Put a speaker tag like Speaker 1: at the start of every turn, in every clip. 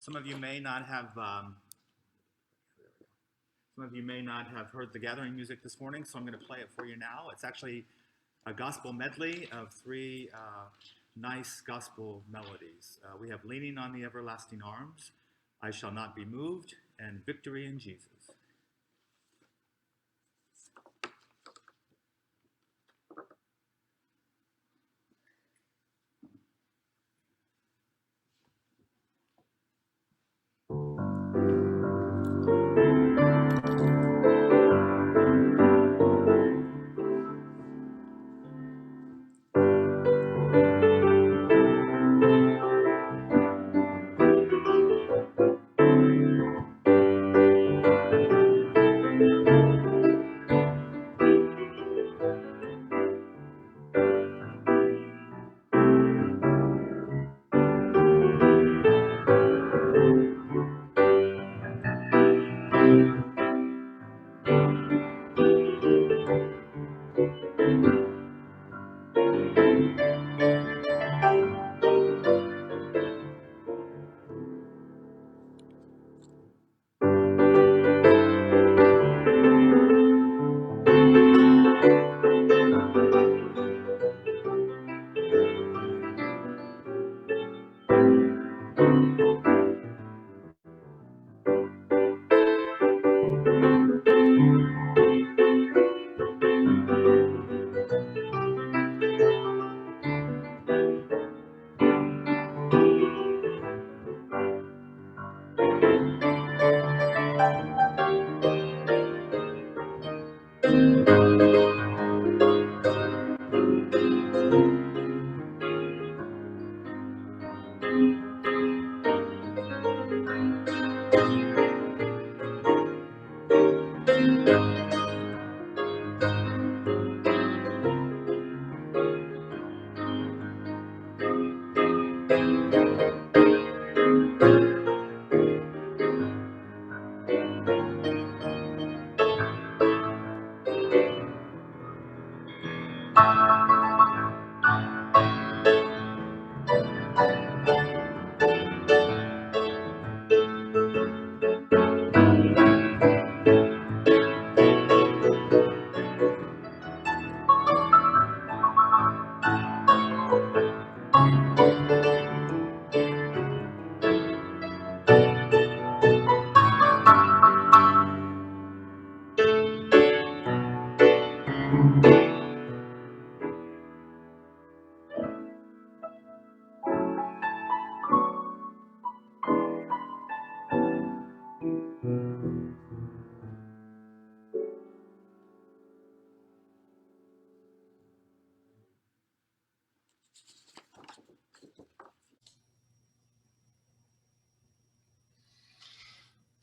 Speaker 1: Some of you may not have heard the gathering music this morning, so I'm going to play it for you now. It's actually a gospel medley of three nice gospel melodies. We have Leaning on the Everlasting Arms, I Shall Not Be Moved, and Victory in Jesus.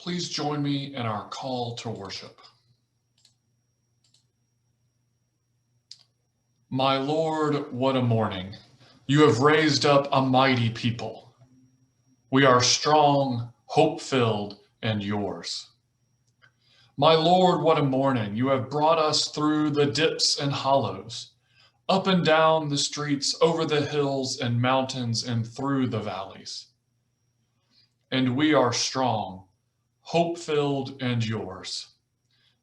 Speaker 2: Please join me in our call to worship. My Lord, what a morning. You have raised up a mighty people. We are strong, hope-filled, and yours. My Lord, what a morning. You have brought us through the dips and hollows, up and down the streets, over the hills and mountains, and through the valleys. And we are strong, hope-filled, and yours.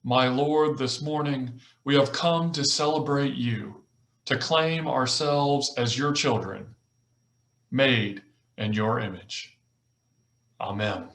Speaker 2: My Lord, this morning we have come to celebrate you, to claim ourselves as your children, made in your image. Amen.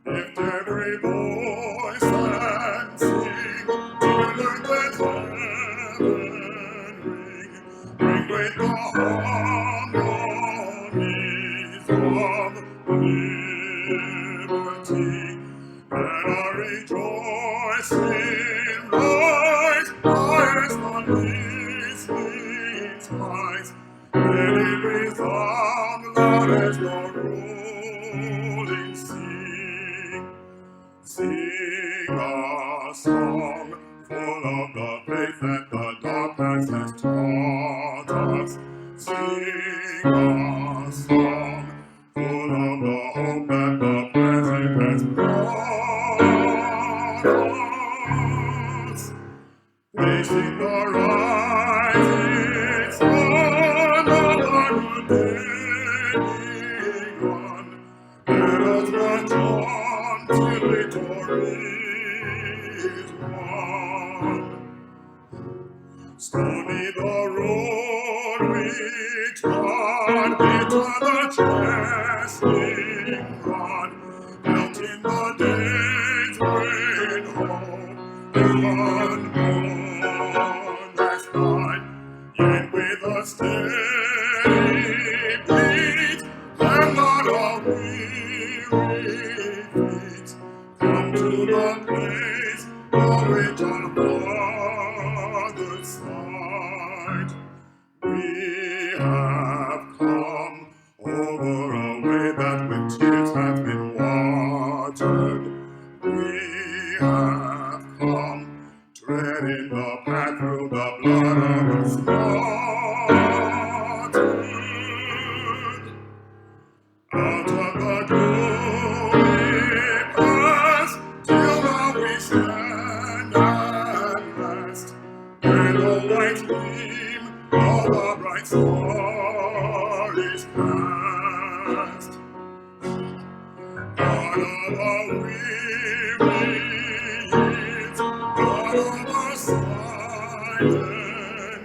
Speaker 3: Lift every voice and sing, till earth and heaven ring. Bring great the harmonies of liberty. Let our rejoicing rise, highest on listening skies. Let it resound loud as the rolling sea. Sing a song. sing a song full of the hope that the present has brought us. Facing the rising sun, another day begun. Let us march on till victory is won. Stony the road which God bitter the chastening rod, melting the days when hope unborn has died, yet with a steady beat and not a weary feet, come to the place of which our fathers sighed. We have come over a way that with tears has been watered. We have come treading the path through the blood of the slaughtered. Out of the gloomy past, till now we stand at last, where the white gleam of a bright star is cast. God of our weary years, God of our silent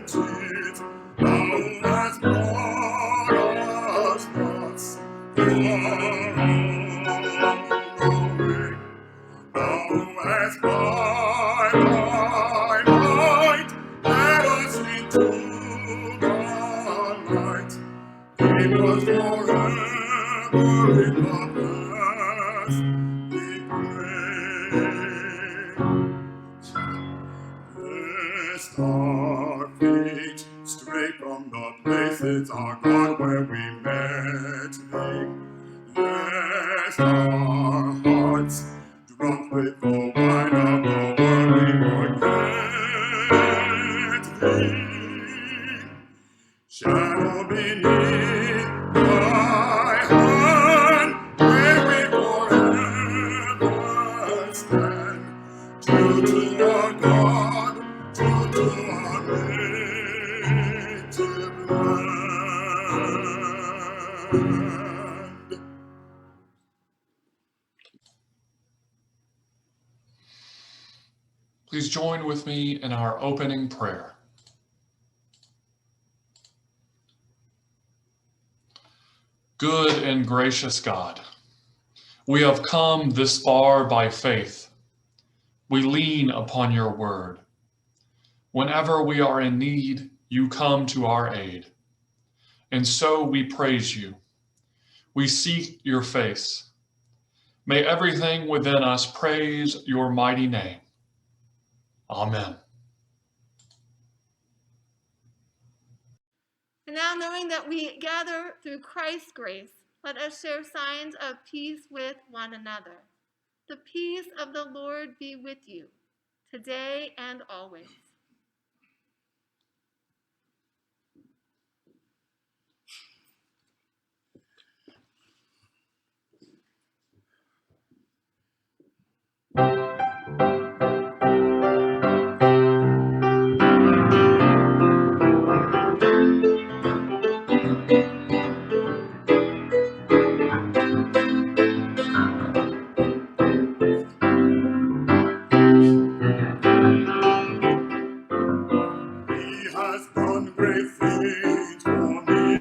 Speaker 3: tears, thou hast brought us thus far on the way. Thou hast by thy might led us into the light. Keep us forever in the past, we pray. Lest our feet stray from the places, our God, where we met thee. Lest our hearts, drunk with the wine of the world, we forget thee. Shadow beneath thy hand, may we forever stand, true to our God, true to our native land.
Speaker 2: Please join with me in our opening prayer. Good and gracious God, we have come this far by faith. We lean upon your word. Whenever we are in need, you come to our aid. And so we praise you. We seek your face. May everything within us praise your mighty name. Amen.
Speaker 4: And now, knowing that we gather through Christ's grace, let us share signs of peace with one another. The peace of the Lord be with you, today and always.
Speaker 3: He has done great things for me.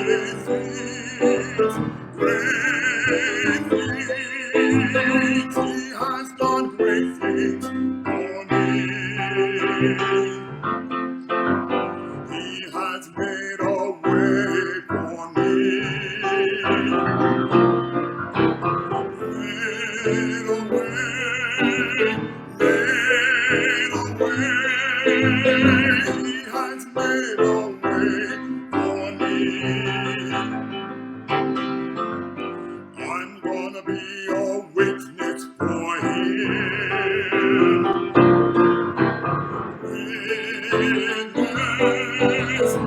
Speaker 3: Great things, great things. He has done great things for me. He has made a way for me. Made a way, made a way. He has made a way for me. I'm gonna be a witness for him. witness.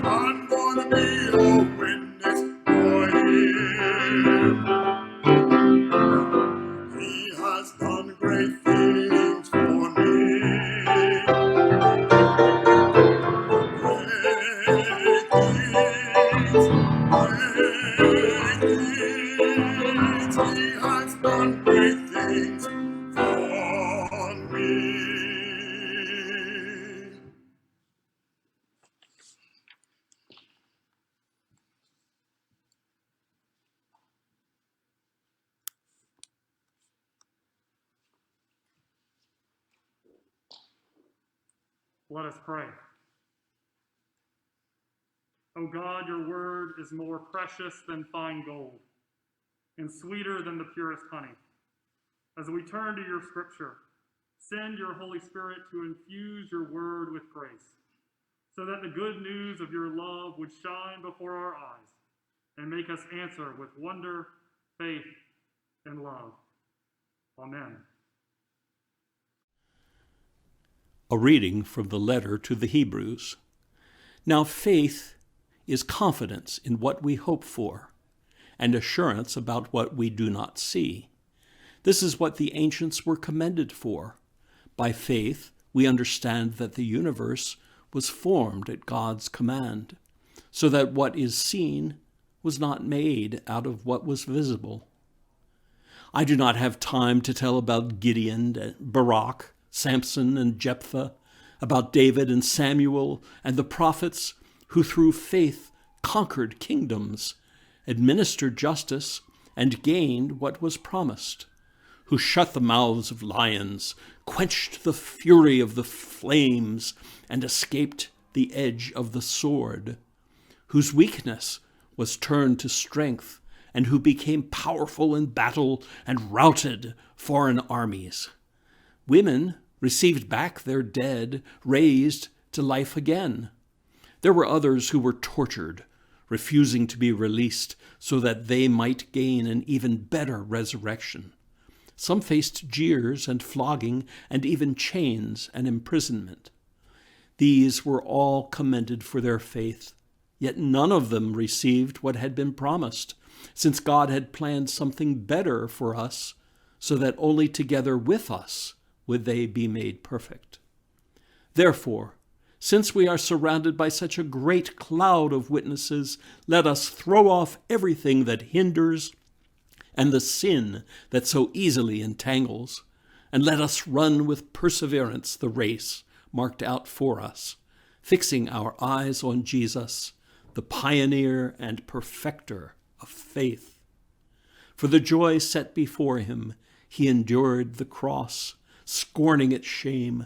Speaker 3: I'm gonna be a witness for him. He has done great things for me. Great things, great things. He has done great things for me.
Speaker 5: Let us pray. O God, your word is more precious than fine gold and sweeter than the purest honey. As we turn to your scripture, send your Holy Spirit to infuse your word with grace, so that the good news of your love would shine before our eyes and make us answer with wonder, faith, and love. Amen.
Speaker 6: A reading from the letter to the Hebrews. Now faith is confidence in what we hope for, and assurance about what we do not see. This is what the ancients were commended for. By faith, we understand that the universe was formed at God's command, so that what is seen was not made out of what was visible. I do not have time to tell about Gideon and Barak, Samson and Jephthah, about David and Samuel and the prophets who through faith conquered kingdoms, administered justice, and gained what was promised, who shut the mouths of lions, quenched the fury of the flames, and escaped the edge of the sword, whose weakness was turned to strength, and who became powerful in battle and routed foreign armies. Women received back their dead, raised to life again. There were others who were tortured, refusing to be released so that they might gain an even better resurrection. Some faced jeers and flogging and even chains and imprisonment. These were all commended for their faith, yet none of them received what had been promised, since God had planned something better for us, so that only together with us would they be made perfect. Therefore, since we are surrounded by such a great cloud of witnesses, let us throw off everything that hinders and the sin that so easily entangles, and let us run with perseverance the race marked out for us, fixing our eyes on Jesus, the pioneer and perfecter of faith. For the joy set before him, he endured the cross, scorning its shame,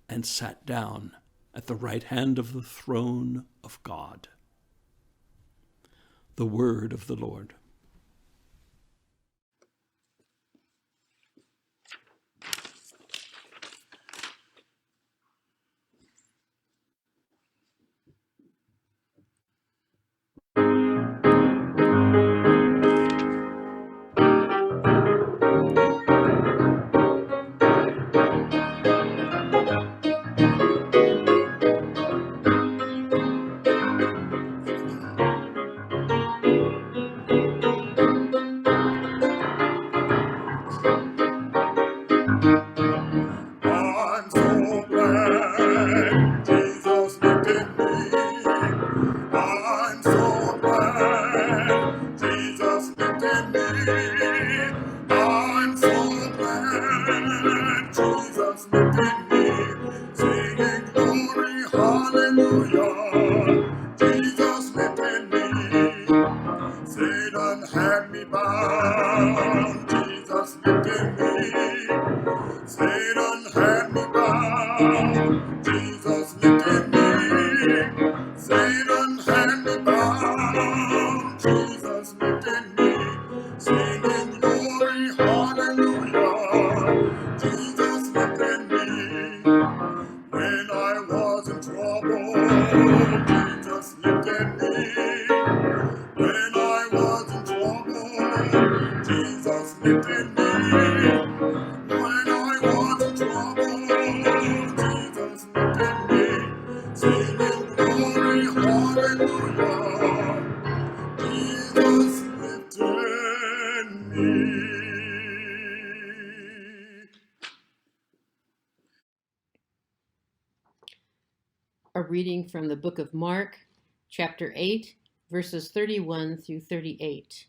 Speaker 6: and sat down at the right hand of the throne of God. The word of the Lord.
Speaker 3: I'm so glad Jesus looked at me. I'm so glad Jesus looked at me. I'm so glad Jesus looked at me. Singing glory, hallelujah. Jesus looked at me. Satan had me bound. Jesus looked at me. Satan had me bound. Jesus lifted me. Satan had me bound. Jesus lifted me. Singing glory, hallelujah. Jesus lifted me. When I was in trouble, Jesus lifted me. When I was in trouble, Jesus lifted me. When I was in trouble,
Speaker 7: A reading from the book of Mark, chapter 8, verses 31 through 38.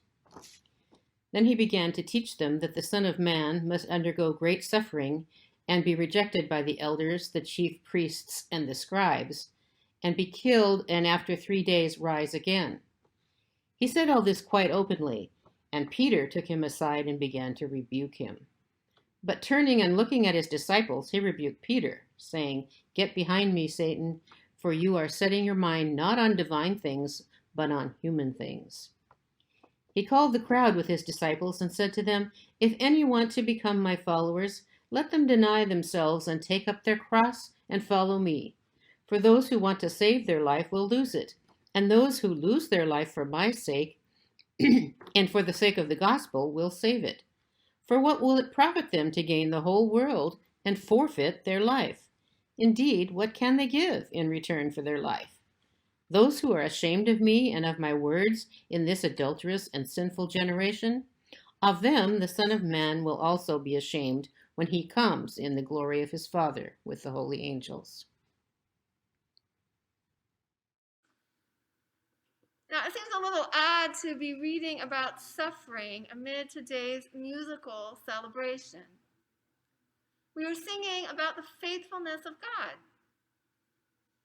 Speaker 7: Then he began to teach them that the Son of Man must undergo great suffering and be rejected by the elders, the chief priests, and the scribes, and be killed, and after 3 days rise again. He said all this quite openly, and Peter took him aside and began to rebuke him. But turning and looking at his disciples, he rebuked Peter, saying, "Get behind me, Satan, for you are setting your mind not on divine things, but on human things." He called the crowd with his disciples and said to them, "If any want to become my followers, let them deny themselves and take up their cross and follow me. For those who want to save their life will lose it, and those who lose their life for my sake and for the sake of the gospel will save it. For what will it profit them to gain the whole world and forfeit their life? Indeed, what can they give in return for their life? Those who are ashamed of me and of my words in this adulterous and sinful generation, of them the Son of Man will also be ashamed when he comes in the glory of his Father with the holy angels."
Speaker 4: Now, it seems a little odd to be reading about suffering amid today's musical celebration. We are singing about the faithfulness of God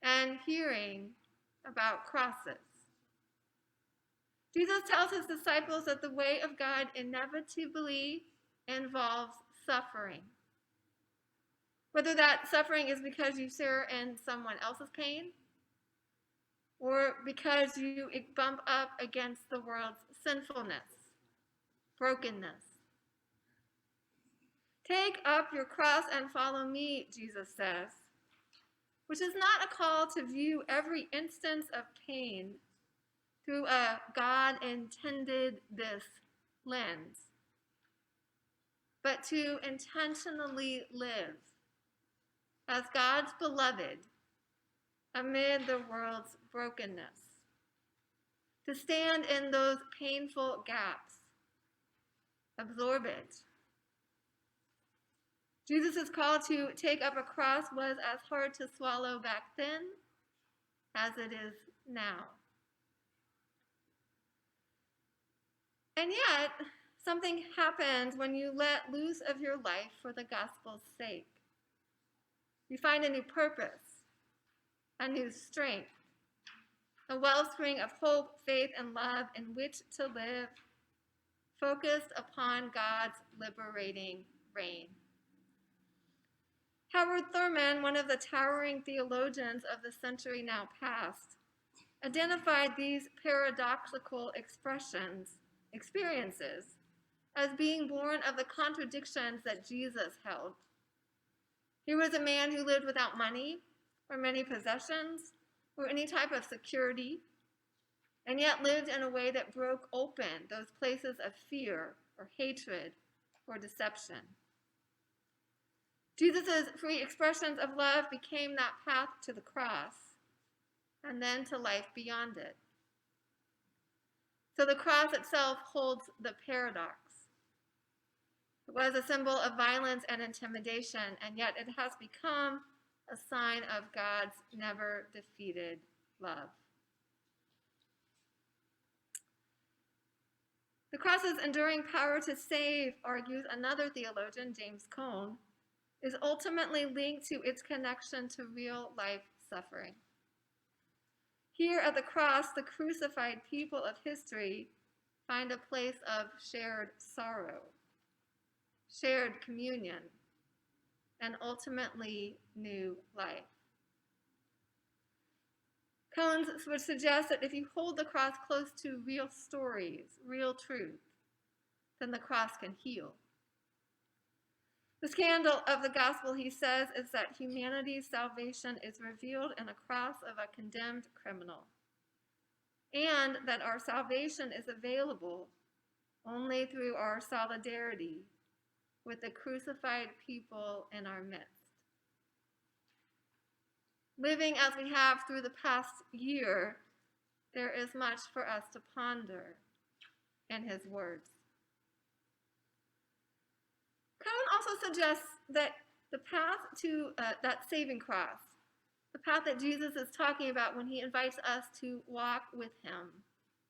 Speaker 4: and hearing about crosses. Jesus tells his disciples that the way of God inevitably involves suffering. Whether that suffering is because you share in someone else's pain, or because you bump up against the world's sinfulness, brokenness. Take up your cross and follow me, Jesus says, which is not a call to view every instance of pain through a God-intended this lens, but to intentionally live as God's beloved amid the world's brokenness, to stand in those painful gaps, absorb it. Jesus' call to take up a cross was as hard to swallow back then as it is now. And yet, something happens when you let loose of your life for the gospel's sake. You find a new purpose, a new strength, a wellspring of hope, faith, and love in which to live, focused upon God's liberating reign. Howard Thurman, one of the towering theologians of the century now past, identified these paradoxical experiences, as being born of the contradictions that Jesus held. He was a man who lived without money or many possessions or any type of security, and yet lived in a way that broke open those places of fear or hatred or deception. Jesus' free expressions of love became that path to the cross and then to life beyond it. So the cross itself holds the paradox. It was a symbol of violence and intimidation, and yet it has become a sign of God's never defeated love. The cross's enduring power to save, argues another theologian, James Cone, is ultimately linked to its connection to real life suffering. Here at the cross, the crucified people of history find a place of shared sorrow, shared communion, and ultimately new life. Cones would suggest that if you hold the cross close to real stories, real truth, then the cross can heal. The scandal of the gospel, he says, is that humanity's salvation is revealed in a cross of a condemned criminal, and that our salvation is available only through our solidarity with the crucified people in our midst. Living as we have through the past year, there is much for us to ponder in his words. Cohen also suggests that the path to that saving cross, the path that Jesus is talking about when he invites us to walk with him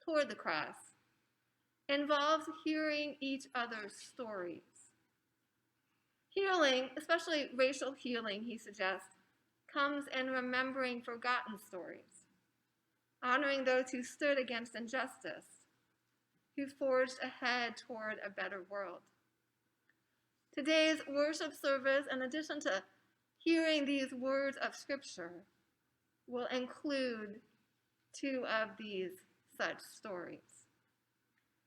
Speaker 4: toward the cross, involves hearing each other's stories. Healing, especially racial healing, he suggests, comes in remembering forgotten stories, honoring those who stood against injustice, who forged ahead toward a better world. Today's worship service, in addition to hearing these words of Scripture, will include 2 of these such stories.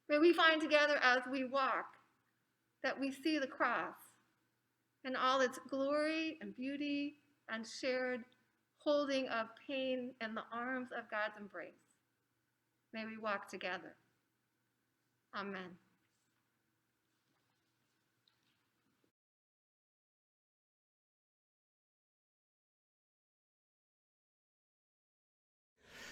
Speaker 4: May we find together as we walk that we see the cross in all its glory and beauty and shared holding of pain in the arms of God's embrace. May we walk together. Amen.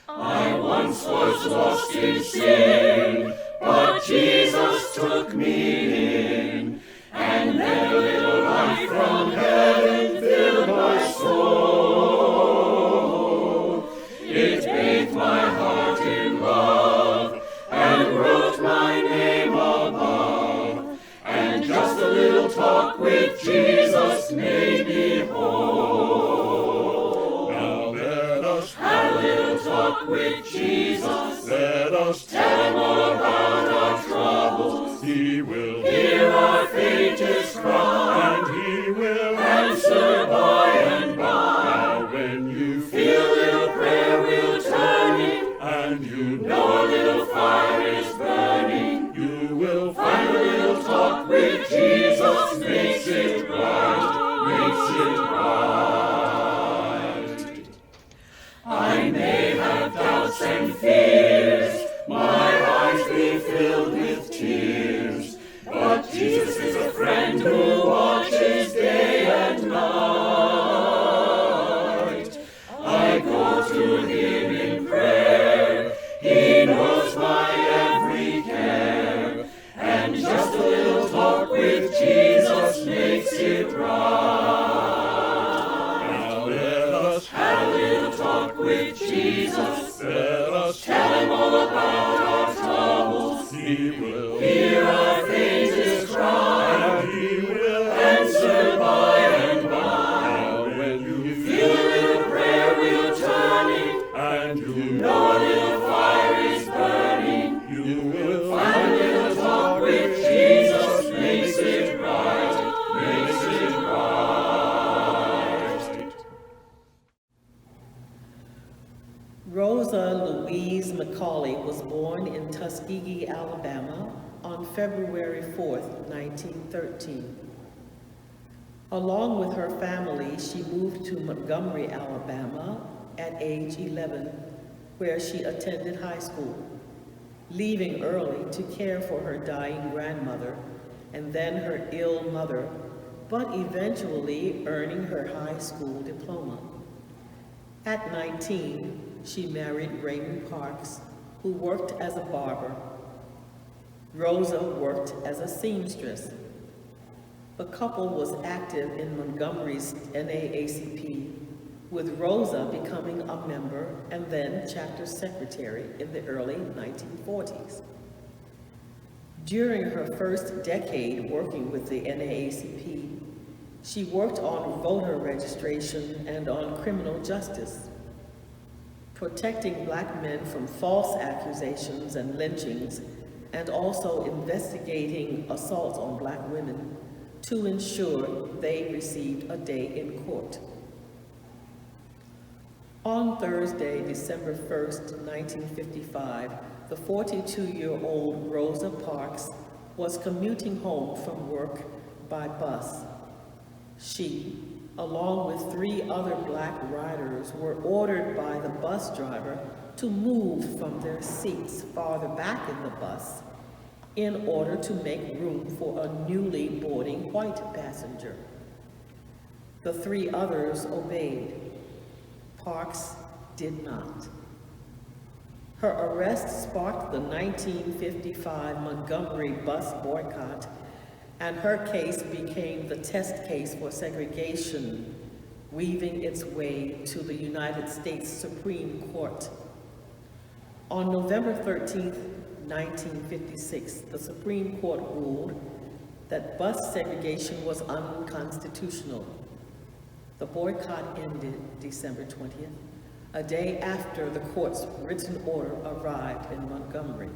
Speaker 8: I once was lost in sin, but Jesus took me in, and then a little light from heaven filled my soul. It bathed my heart in love and wrote my name above, and just a little talk with Jesus made me whole. Now let us have a little talk with Jesus. Let us tell him all about our troubles. He will hear our faintest cry, and he will answer by and by. Now when you feel a little prayer will turn in, and you know a little fire is burning, you will find a little talk with Jesus makes it right, makes it right. I may have doubts and fears, my eyes be filled with tears, but Jesus is a friend who watches day and night. I go to him in prayer, he knows my every care, and just a little talk with Jesus makes it right. Now let us have a little talk with Jesus. Let us tell him all about our troubles. He will hear our faintest cry, and he will answer by and by. Now when you feel a little prayer will turn in, and you know a little fire is burning, you will find a little talk with Jesus makes it right, makes it right.
Speaker 9: Rosa Louise Mccauley was born in Tuskegee, Alabama on February 4th, 1913. Along with her family, she moved to Montgomery, Alabama at age 11, where she attended high school, leaving early to care for her dying grandmother and then her ill mother, but eventually earning her high school diploma. At 19, she married Raymond Parks, who worked as a barber. Rosa worked as a seamstress. The couple was active in Montgomery's NAACP, with Rosa becoming a member and then chapter secretary in the early 1940s. During her first decade working with the NAACP, she worked on voter registration and on criminal justice, protecting Black men from false accusations and lynchings, and also investigating assaults on Black women to ensure they received a day in court. On Thursday, December 1st, 1955, the 42-year-old Rosa Parks was commuting home from work by bus. She, along with 3 other Black riders, were ordered by the bus driver to move from their seats farther back in the bus in order to make room for a newly boarding white passenger. The 3 others obeyed. Parks did not. Her arrest sparked the 1955 Montgomery bus boycott, and her case became the test case for segregation weaving its way to the United States Supreme Court. On November 13, 1956, the Supreme Court ruled that bus segregation was unconstitutional. The boycott ended December 20th, a day after the court's written order arrived in Montgomery.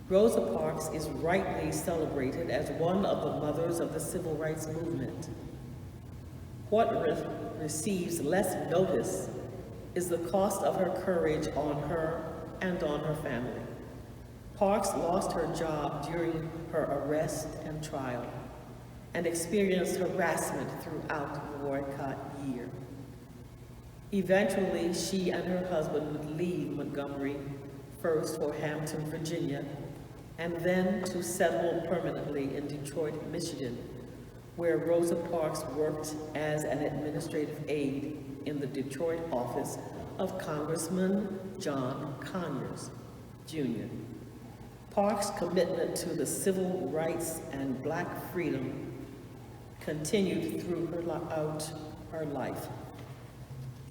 Speaker 9: Rosa Parks is rightly celebrated as one of the mothers of the civil rights movement. What receives less notice is the cost of her courage on her and on her family. Parks lost her job during her arrest and trial and experienced harassment throughout the boycott year. Eventually, she and her husband would leave Montgomery, first for Hampton, Virginia, and then to settle permanently in Detroit, Michigan, where Rosa Parks worked as an administrative aide in the Detroit office of Congressman John Conyers, Jr. Parks' commitment to the civil rights and Black freedom continued throughout her life.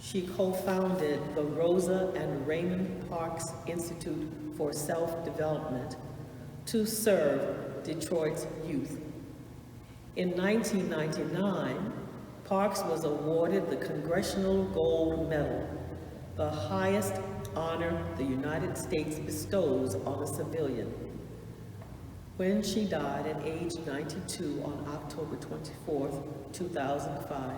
Speaker 9: She co-founded the Rosa and Raymond Parks Institute for Self-Development to serve Detroit's youth. In 1999, Parks was awarded the Congressional Gold Medal, the highest honor the United States bestows on a civilian. When she died at age 92 on October 24, 2005,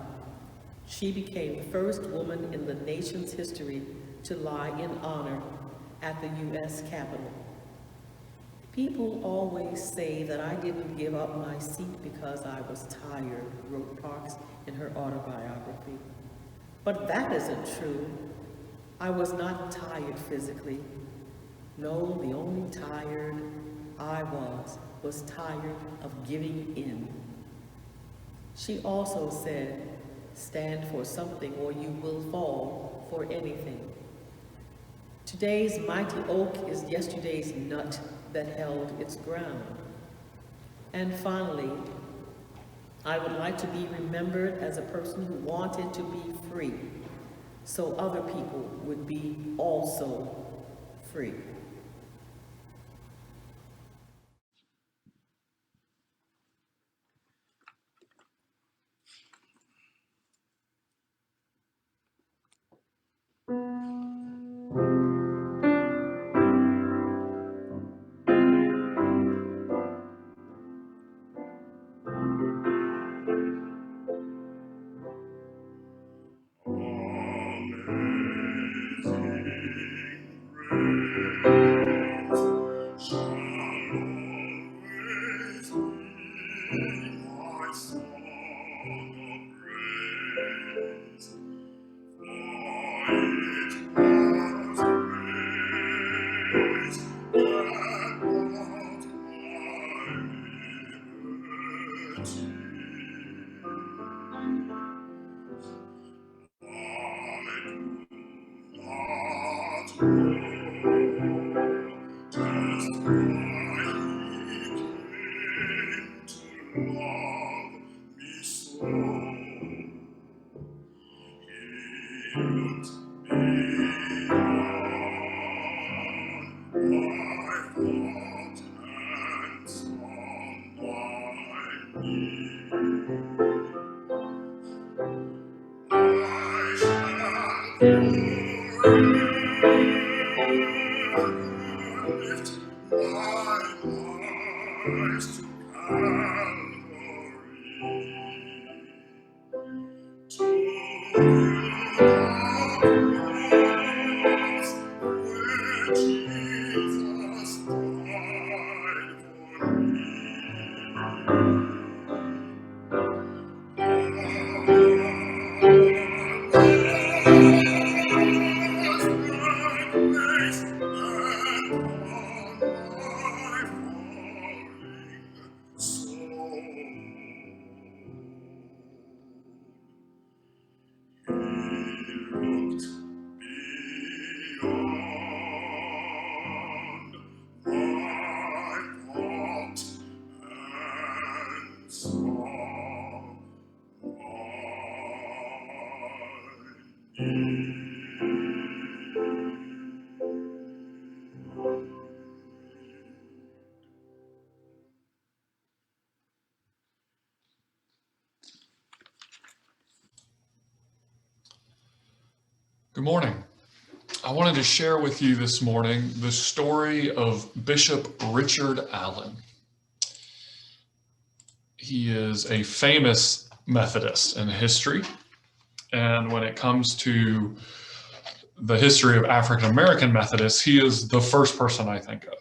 Speaker 9: she became the first woman in the nation's history to lie in honor at the U.S. Capitol. People always say that I didn't give up my seat because I was tired, wrote Parks in her autobiography. But that isn't true. I was not tired physically. No, the only tired I was tired of giving in. She also said, stand for something or you will fall for anything. Today's mighty oak is yesterday's nut that held its ground. And finally, I would like to be remembered as a person who wanted to be free, so other people would be also free.
Speaker 2: Good morning. I wanted to share with you this morning the story of Bishop Richard Allen. He is a famous Methodist in history, and when it comes to the history of African American Methodists, he is the first person I think of.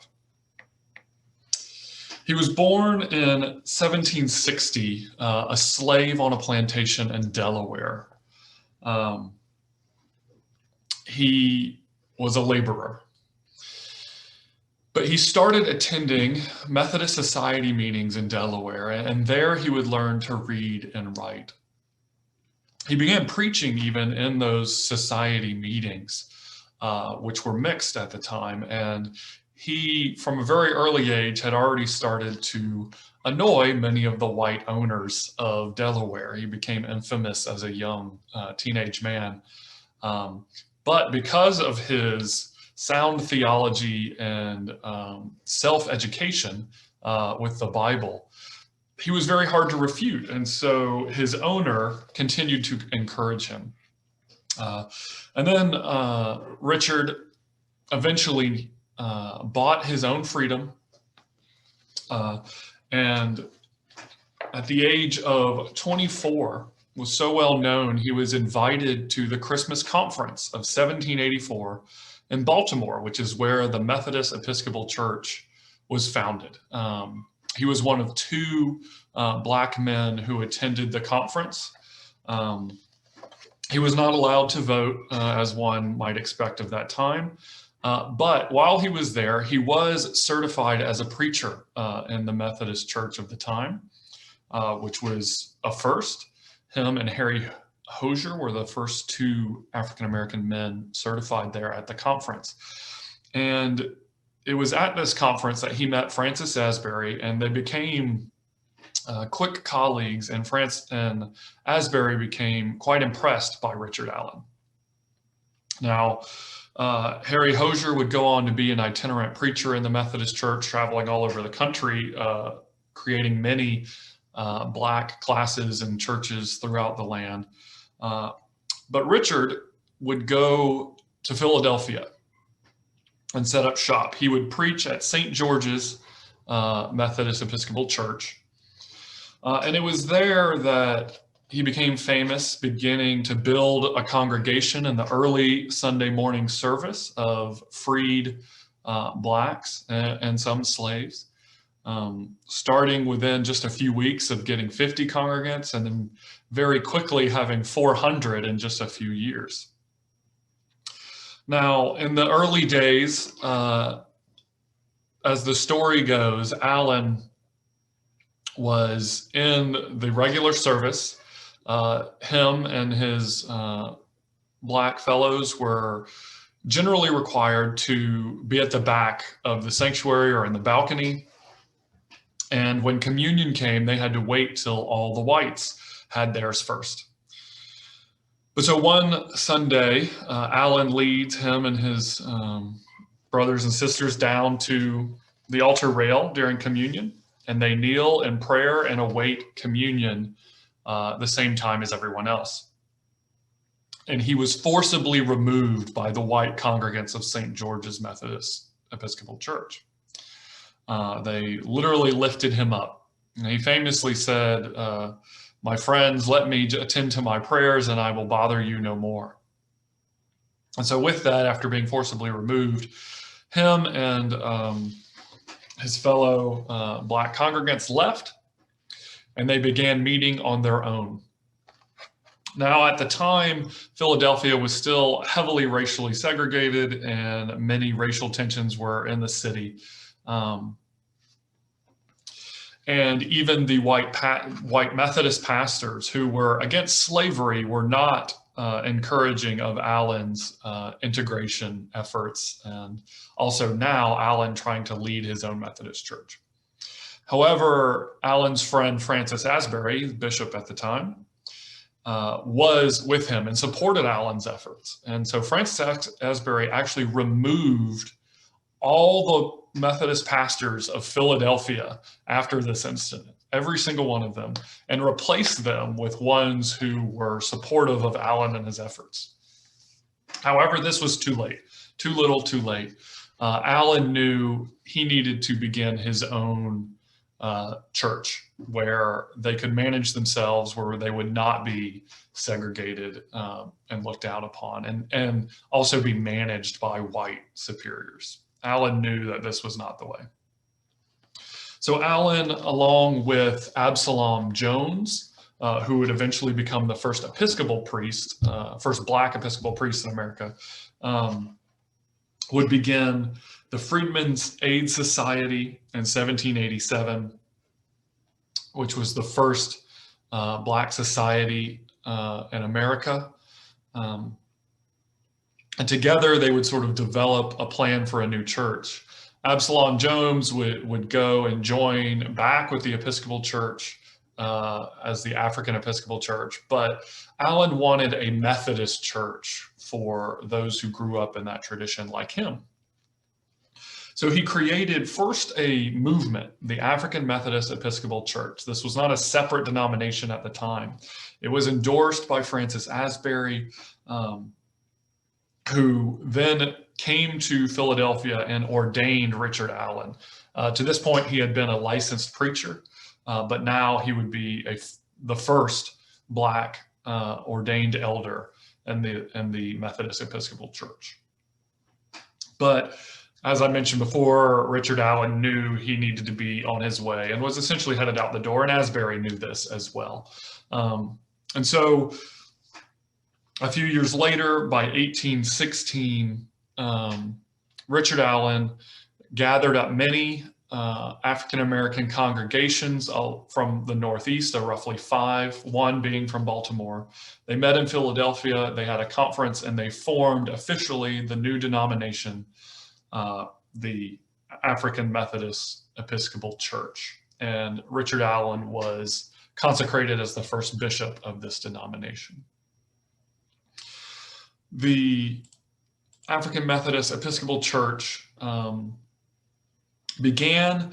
Speaker 2: He was born in 1760, a slave on a plantation in Delaware. He was a laborer. But he started attending Methodist Society meetings in Delaware, and there he would learn to read and write. He began preaching even in those society meetings, which were mixed at the time, and he, from a very early age, had already started to annoy many of the white owners of Delaware. He became infamous as a young teenage man. But because of his sound theology and self-education with the Bible, he was very hard to refute. And so his owner continued to encourage him. And then Richard eventually bought his own freedom. And at the age of 24, was so well known, he was invited to the Christmas conference of 1784 in Baltimore, which is where the Methodist Episcopal Church was founded. He was one of two Black men who attended the conference. He was not allowed to vote, as one might expect of that time. But while he was there, he was certified as a preacher in the Methodist Church of the time, which was a first. Him and Harry Hosier were the first two African-American men certified there at the conference. And it was at this conference that he met Francis Asbury, and they became quick colleagues, and Asbury became quite impressed by Richard Allen. Now, Harry Hosier would go on to be an itinerant preacher in the Methodist Church, traveling all over the country, creating many Black classes and churches throughout the land. But Richard would go to Philadelphia and set up shop. He would preach at St. George's Methodist Episcopal Church. And it was there that he became famous, beginning to build a congregation in the early Sunday morning service of freed Blacks and some slaves. Starting within just a few weeks of getting 50 congregants, and then very quickly having 400 in just a few years. Now, in the early days, as the story goes, Allen was in the regular service. Him and his Black fellows were generally required to be at the back of the sanctuary or in the balcony. And when communion came, they had to wait till all the whites had theirs first. But so one Sunday, Allen leads him and his brothers and sisters down to the altar rail during communion, and they kneel in prayer and await communion the same time as everyone else. And he was forcibly removed by the white congregants of St. George's Methodist Episcopal Church. They literally lifted him up. And he famously said, "My friends, let me attend to my prayers and I will bother you no more." And so with that, after being forcibly removed, him and his fellow Black congregants left, and they began meeting on their own. Now, at the time, Philadelphia was still heavily racially segregated, and many racial tensions were in the city. And even the white Methodist pastors who were against slavery were not encouraging of Allen's integration efforts, and also now Allen trying to lead his own Methodist church. However, Allen's friend Francis Asbury, bishop at the time, was with him and supported Allen's efforts. And so Francis Asbury actually removed all the Methodist pastors of Philadelphia after this incident, every single one of them, and replaced them with ones who were supportive of Allen and his efforts. However, this was too late, too little, too late. Allen knew he needed to begin his own church where they could manage themselves, where they would not be segregated and looked down upon, and also be managed by white superiors. Allen knew that this was not the way. So Allen, along with Absalom Jones, who would eventually become the first Episcopal priest, first Black Episcopal priest in America, would begin the Freedmen's Aid Society in 1787, which was the first Black society in America. And together they would sort of develop a plan for a new church. Absalom Jones would go and join back with the Episcopal Church as the African Episcopal Church, but Allen wanted a Methodist church for those who grew up in that tradition like him. So he created first a movement, the African Methodist Episcopal Church. This was not a separate denomination at the time. It was endorsed by Francis Asbury, who then came to Philadelphia and ordained Richard Allen. To this point, he had been a licensed preacher, but now he would be the first Black ordained elder in the Methodist Episcopal Church. But as I mentioned before, Richard Allen knew he needed to be on his way and was essentially headed out the door, and Asbury knew this as well. And so a few years later, by 1816, Richard Allen gathered up many African-American congregations from the Northeast, roughly 5, one being from Baltimore. They met in Philadelphia, they had a conference, and they formed officially the new denomination, the African Methodist Episcopal Church. And Richard Allen was consecrated as the first bishop of this denomination. The African Methodist Episcopal Church began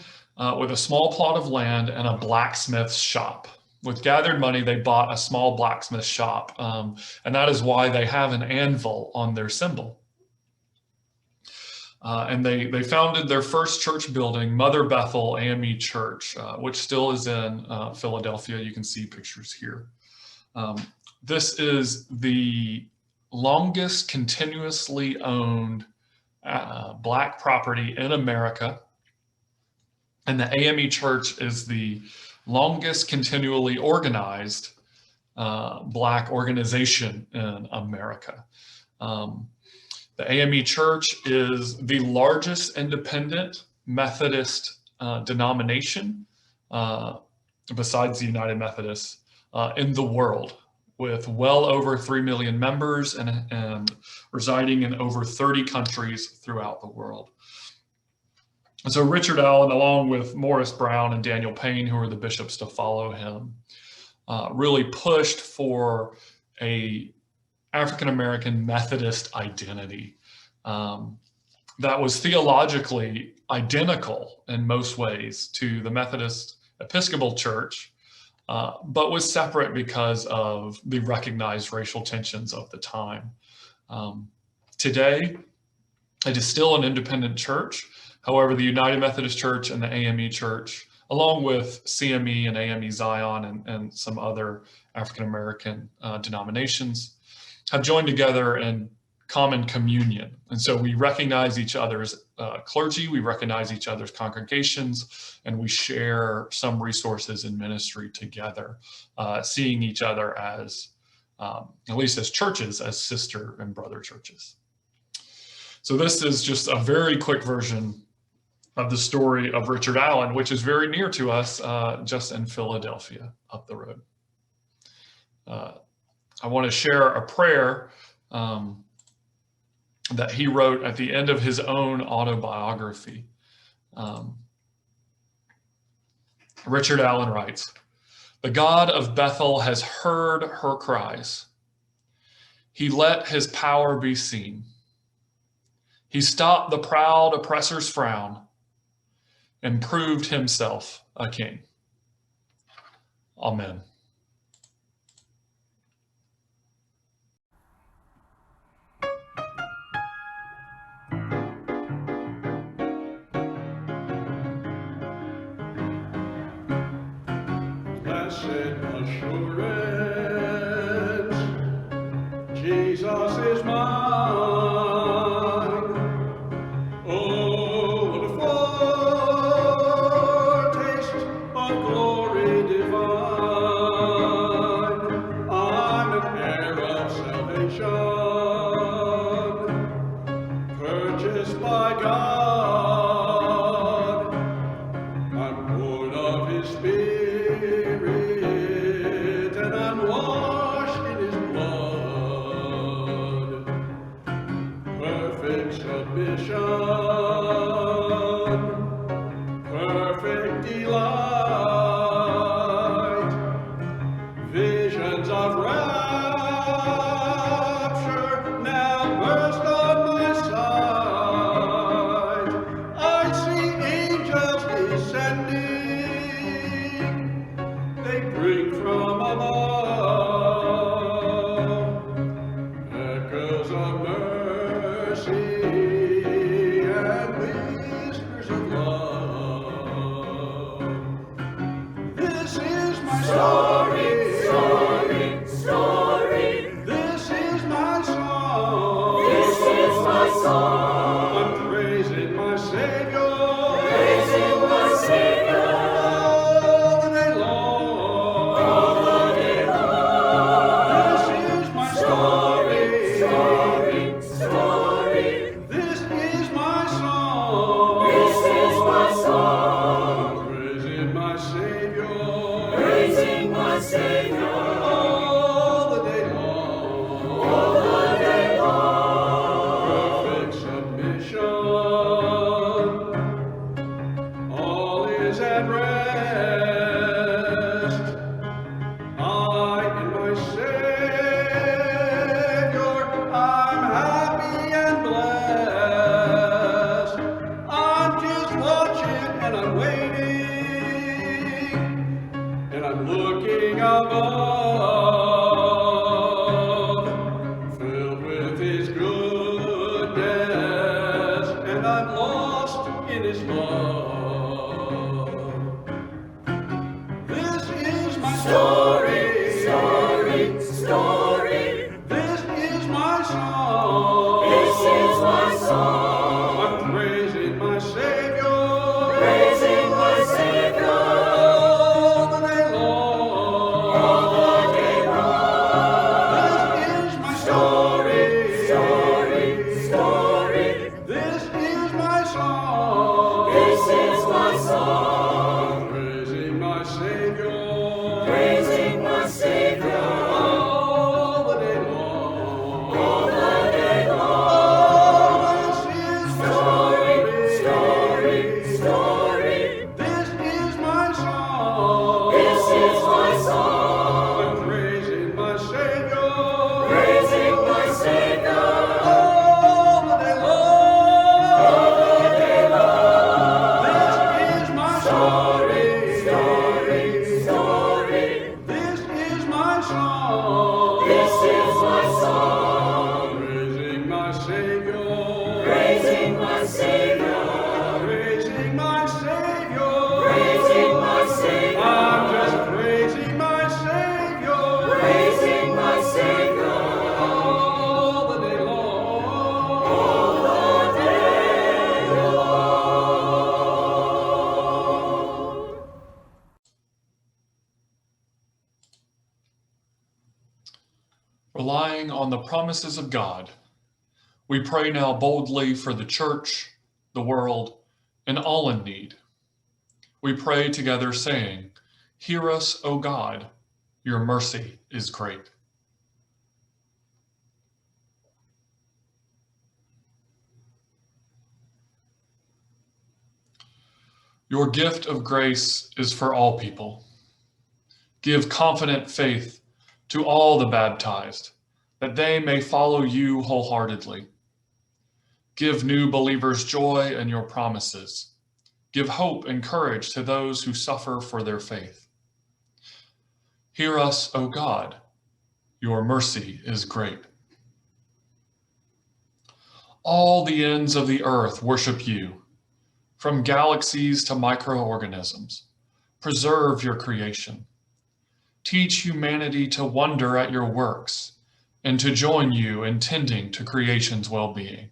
Speaker 2: with a small plot of land and a blacksmith's shop. With gathered money, they bought a small blacksmith shop, and that is why they have an anvil on their symbol. And they founded their first church building, Mother Bethel AME Church, which still is in Philadelphia. You can see pictures here. This is the longest continuously owned Black property in America. And the AME Church is the longest continually organized Black organization in America. The AME Church is the largest independent Methodist denomination, besides the United Methodists, in the world, with well over 3 million members and residing in over 30 countries throughout the world. And so Richard Allen, along with Morris Brown and Daniel Payne, who were the bishops to follow him, really pushed for a African-American Methodist identity that was theologically identical in most ways to the Methodist Episcopal Church, but was separate because of the recognized racial tensions of the time. Today, it is still an independent church. However, the United Methodist Church and the AME Church, along with CME and AME Zion and some other African-American denominations, have joined together in common communion. And so we recognize each other's clergy, we recognize each other's congregations, and we share some resources in ministry together, seeing each other as, at least as churches, as sister and brother churches. So this is just a very quick version of the story of Richard Allen, which is very near to us, just in Philadelphia, up the road. I want to share a prayer that he wrote at the end of his own autobiography. Richard Allen writes, "The God of Bethel has heard her cries. He let his power be seen. He stopped the proud oppressor's frown and proved himself a king." Amen.
Speaker 8: is mine. Oh, what a foretaste of glory divine. I'm an heir of salvation, purchased by God. I'm born of his spirit, and I'm washed in his blood. Perfect submission, perfect delight, visions of rapture now burst on my sight. I see angels descending, they bring from above echoes of mercy and whispers of love. This is my story, this is my song, I'm praising my Savior, all the day long. This is my story, this is my song, I'm praising my Savior, all the day long. Perfect submission, all is at rest. I in my Savior, I'm happy and blessed. I'm just watching and I'm waiting, and I'm looking above, filled with his goodness, and I'm lost in his love. This is my story, this is my song, I'm praising my Savior, all the day long. This is my story, this is my song, I'm praising my Savior, all the day long. This is my story, this is my song, I'm praising my Savior, all the day long. This is my story, this is my song, praising my Savior, praising my Savior, I'm just praising my Savior, all the day long.
Speaker 2: Relying on the promises of God, we pray now boldly for the church, the world, and all in need. We pray together saying, "Hear us, O God, your mercy is great." Your gift of grace is for all people. Give confident faith to all the baptized, that they may follow you wholeheartedly. Give new believers joy in your promises. Give hope and courage to those who suffer for their faith. Hear us, O God, your mercy is great. All the ends of the earth worship you, from galaxies to microorganisms. Preserve your creation. Teach humanity to wonder at your works and to join you in tending to creation's well-being.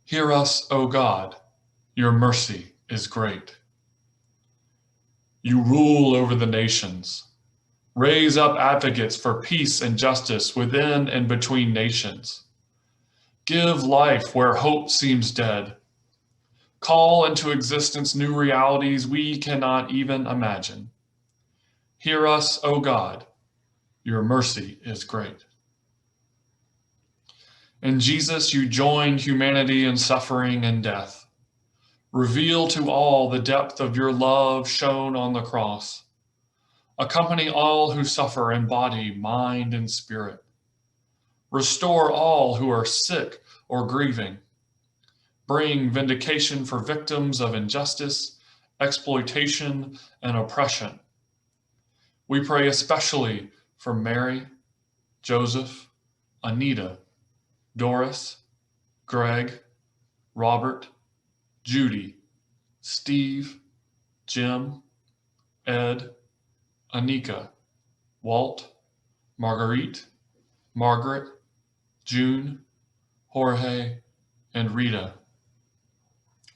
Speaker 2: Hear us, O God, your mercy is great. You rule over the nations. Raise up advocates for peace and justice within and between nations. Give life where hope seems dead. Call into existence new realities we cannot even imagine. Hear us, O God, your mercy is great. In Jesus, you joined humanity in suffering and death. Reveal to all the depth of your love shown on the cross. Accompany all who suffer in body, mind, and spirit. Restore all who are sick or grieving. Bring vindication for victims of injustice, exploitation, and oppression. We pray especially for Mary, Joseph, Anita, Doris, Greg, Robert, Judy, Steve, Jim, Ed, Anika, Walt, Marguerite, Margaret, June, Jorge, and Rita.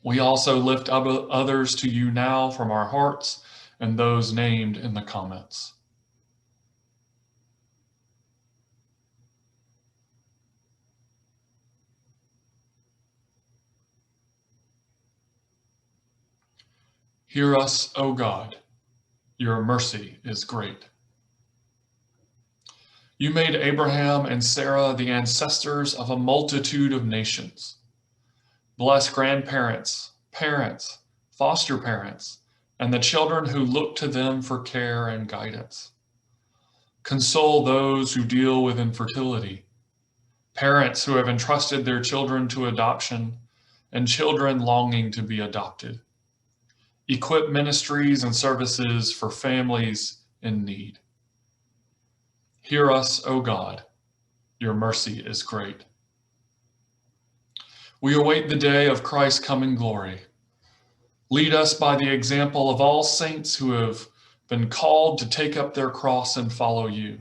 Speaker 2: We also lift others to you now from our hearts and those named in the comments. Hear us, O God, your mercy is great. You made Abraham and Sarah the ancestors of a multitude of nations. Bless grandparents, parents, foster parents, and the children who look to them for care and guidance. Console those who deal with infertility, parents who have entrusted their children to adoption, and children longing to be adopted. Equip ministries and services for families in need. Hear us, O God, your mercy is great. We await the day of Christ's coming glory. Lead us by the example of all saints who have been called to take up their cross and follow you,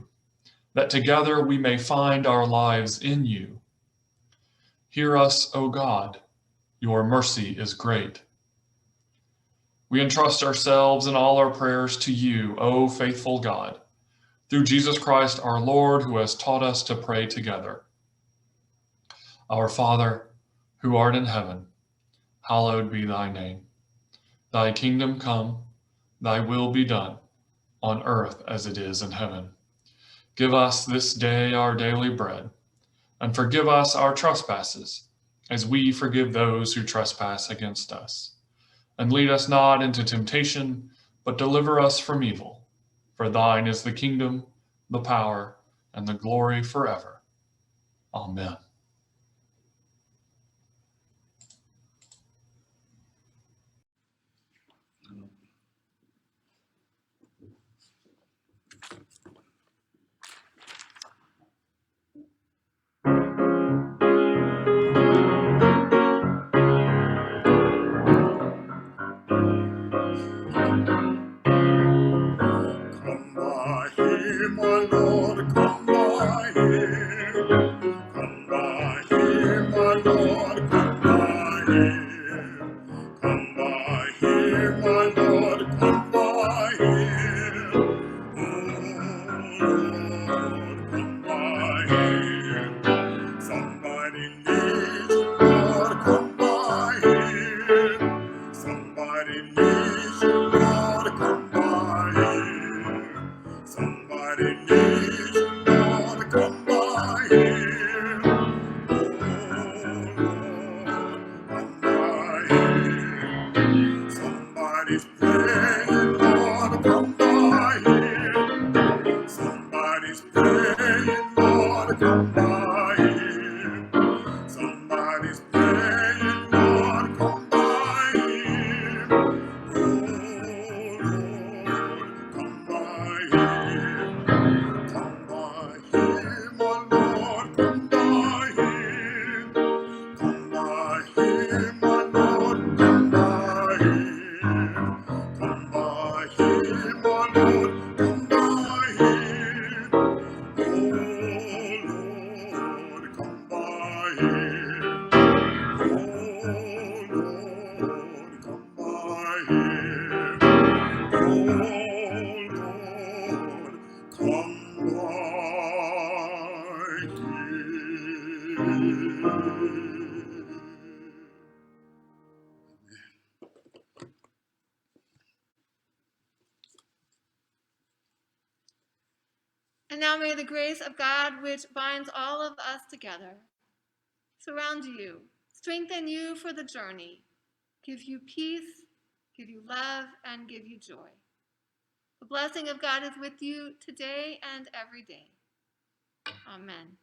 Speaker 2: that together we may find our lives in you. Hear us, O God, your mercy is great. We entrust ourselves and all our prayers to you, O faithful God, through Jesus Christ our Lord, who has taught us to pray together. Our Father, who art in heaven, hallowed be thy name. Thy kingdom come, thy will be done, on earth as it is in heaven. Give us this day our daily bread, and forgive us our trespasses, as we forgive those who trespass against us. And lead us not into temptation, but deliver us from evil. For thine is the kingdom, the power, and the glory forever. Amen.
Speaker 3: Come by here, my Lord, come by here. Come by here, my Lord, come by here. Come by here, my Lord, come by here. Oh, Lord, come by here. Somebody needs you, Lord, come by here. Somebody needs you, Lord, come by here. Somebody needs you, Lord, come by here. Oh, Lord, come by here. Somebody's praying, Lord, come by here. Somebody's praying, Lord, come by here. Somebody's praying, Lord, come by here. Oh, Lord, come by here. Come by here, my Lord, come by here., my Lord, come by here. Oh,
Speaker 4: And now may the grace of God, which binds all of us together, surround you, strengthen you for the journey, give you peace, give you love, and give you joy. The blessing of God is with you today and every day. Amen.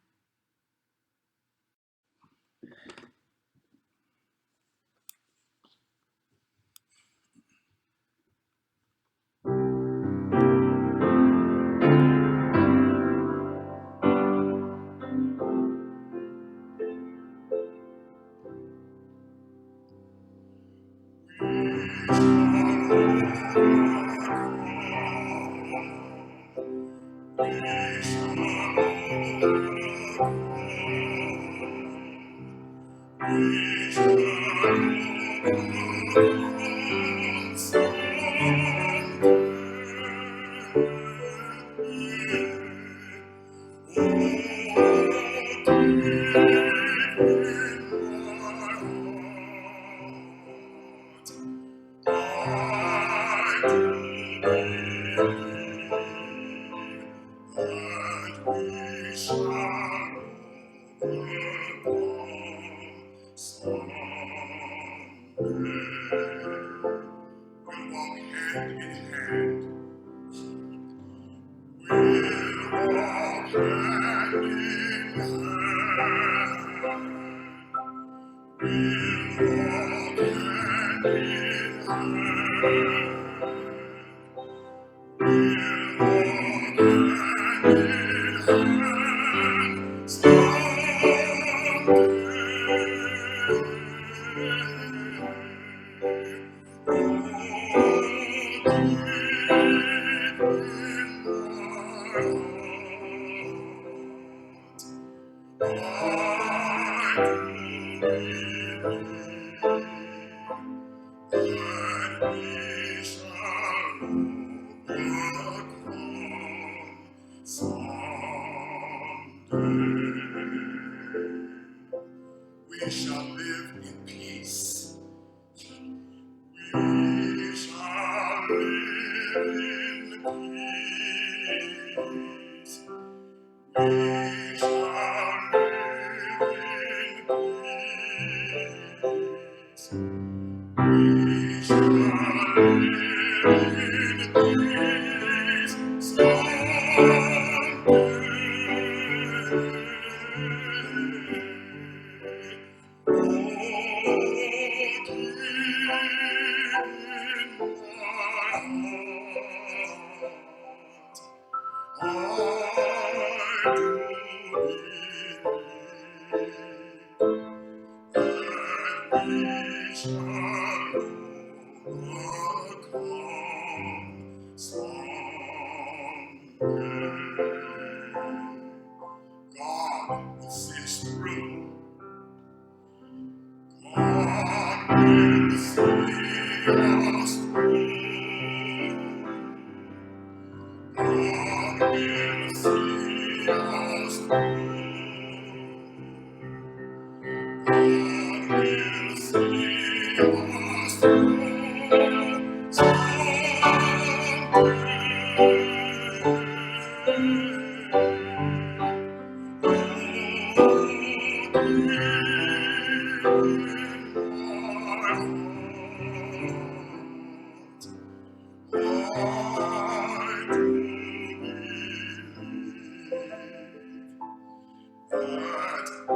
Speaker 3: We shall live in peace. We shall live in peace. We shall live in peace. We shall live in peace. God will see us through. God will see us through. God will see us through. God will see us through. That